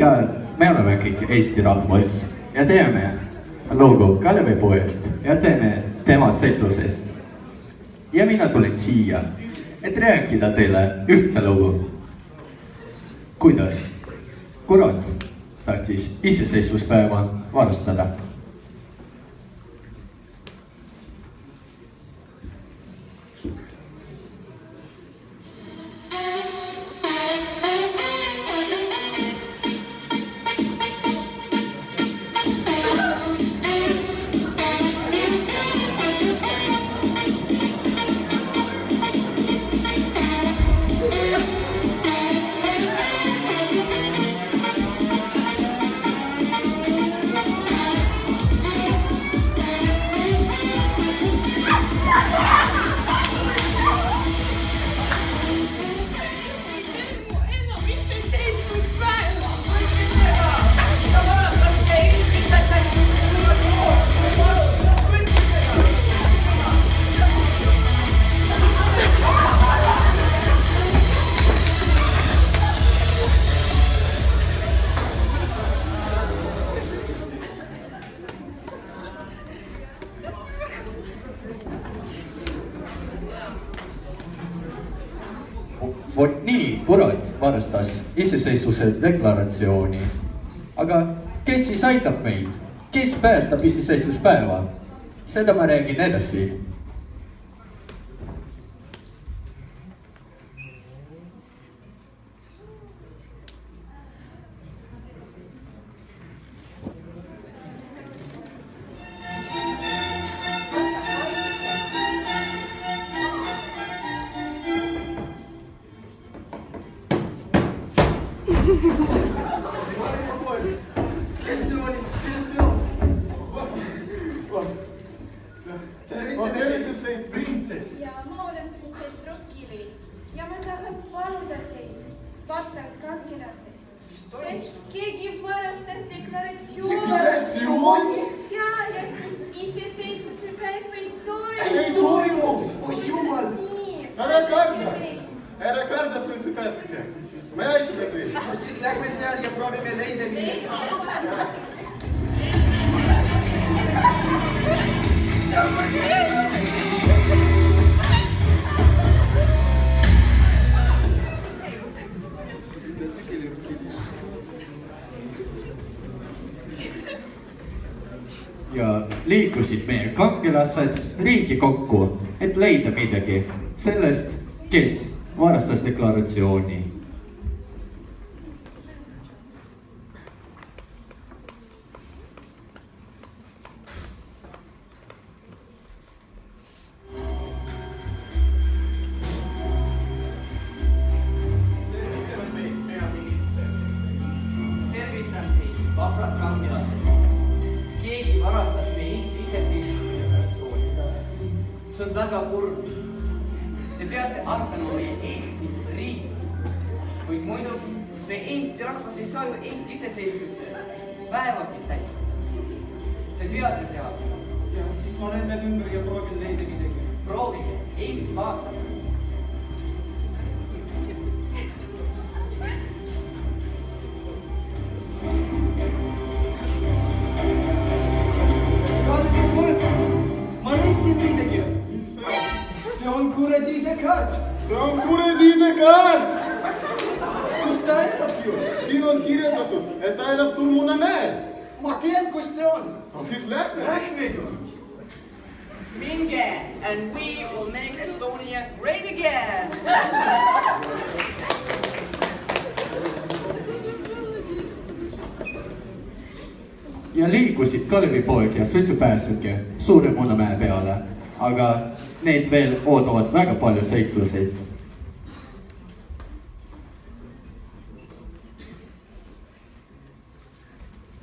Ja me oleme kõik Eesti rahvas ja teeme lugu Kalevipoest ja teeme tema seiklusest. Ja mina tulin siia, et rääkida teile ühte lugu. Kuidas kurat tahtis iseseisvuspäeva varastada. Vot nii kurat varastas iseseisvuse deklaratsiooni. Aga kes siis aitab meid? Kes päästab iseseisvuspäeva? Seda ma räägin edasi. Kes see oli? Tervitus teid, printsess! Ja ma olen printsess Rokkili ja ma tahan paluda teid, vaata kangelased, sest keegi varastas deklaratsiooni. Deklaratsiooni? Ja siis iseseisvuse päev ei toimu. Ei toimu! Oh jumal! Nii. Ära karda suitsu pääsuke. Me aitame teid. Siis lähme seal ja proovime leida midagi. Ja liikusid meie kangelased riigi kokku, et leida midagi sellest, kes varastas deklaratsiooni. Tervitan teid, vaprad kangelased. Keegi varastas meie Eesti iseseisvuse deklaratsiooni. See on väga kurb. Te peate arvama meie Eesti riik. Kuid muidu, siis meie Eesti rahvas ei saa ju Eesti iseseisvuse päeva siis tähistada. Te peate teha seda. Ja siis ma lendan ümber ja proovin leida midagi. Proovige, Eesti vaatab. See on kuradiide kaart! See on kuradiide kaart! Kus ta elab ju? Siin on kirjutatud, et ta elab Surmunamäel. Ma tean, kus see on! Siis lähme! Lähme ju! Minge, and we will make Estonia great again! Ja liikusid Kalevipoeg ja suitsupääsuke Suure Munamäe peale, aga need veel oodavad väga palju seikluseid.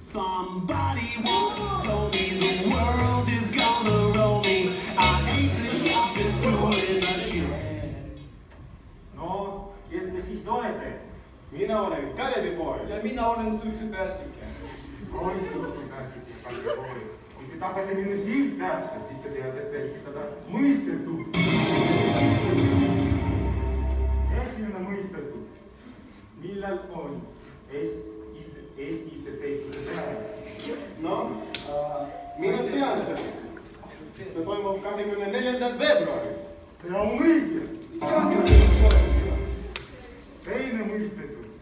Somebody once told me the world is gonna roll me. I ain't the sharpest tool in the shed. No, kes te siis olete? Mina olen Kalevipoeg. Ja mina olen suitsupääsuke. Olin suitsupääsuke, Kalevipoeg. Kui te tahate minu silt päästa, siis te peate selgitada mõistetust. Esimene mõistetus. Millal on See on õige. Teine mõistetus.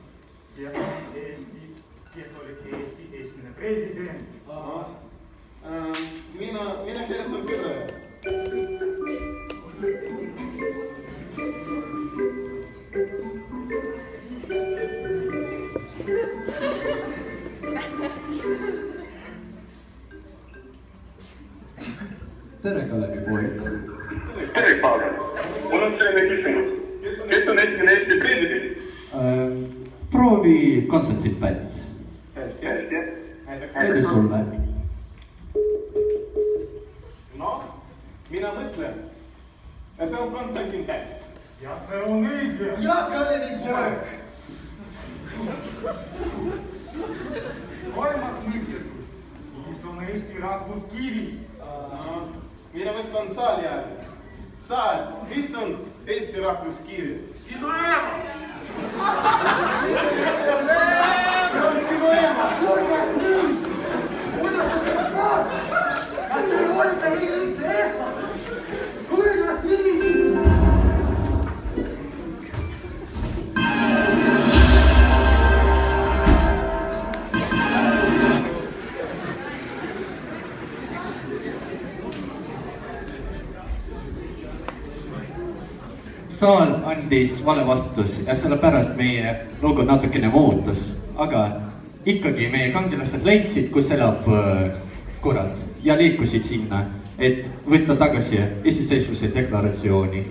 Kes oli Eesti esimene president? Mina Helson Fidler. Tere, Kalevi poeg. Tere, Pavel. Mul on selline küsimus. Kes on esimene Eesti president? Proovi Konstantin Päts. Hästi. Edu sulle. No, mina mõtlen, et see on Konstantin Päts. Ja see on õige. Ja Kalevi poeg! Kolmas mõistetus. Mis on Eesti rahvuskivi? Mina mõtlen saal jääda. Saal, mis on Eesti rahvuskivi? Sinu ema! See on sinu ema! Kuidas nii? Kuidas te seda saate? Kas te olete üldse eestlased? Kuidas nii? Saal andis vale vastus ja sellepärast meie logo natukene muutus, aga ikkagi meie kangelased leidsid, kus elab kurat ja liikusid sinna, et võtta tagasi iseseisvuse deklaratsiooni.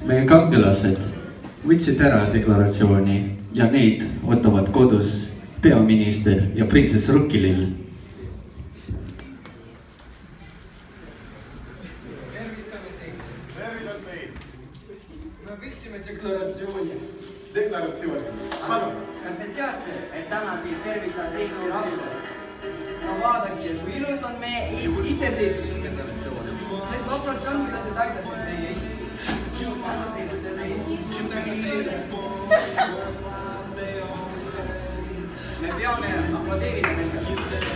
Meie kangelased võtsid ära deklaratsiooni ja neid ootavad kodus peaminister ja printsess Rukkilill. Tervitan teid. Me võtsime deklaratsiooni. Deklaratsiooni. Palun. Kas te teate, et täna teid tervitas Eesti rahvas? No vaadake, kui ilus on meie iseseisvuse deklaratsioon. Need vaprad kangelased aitasid meie me peame aplodeerida neile.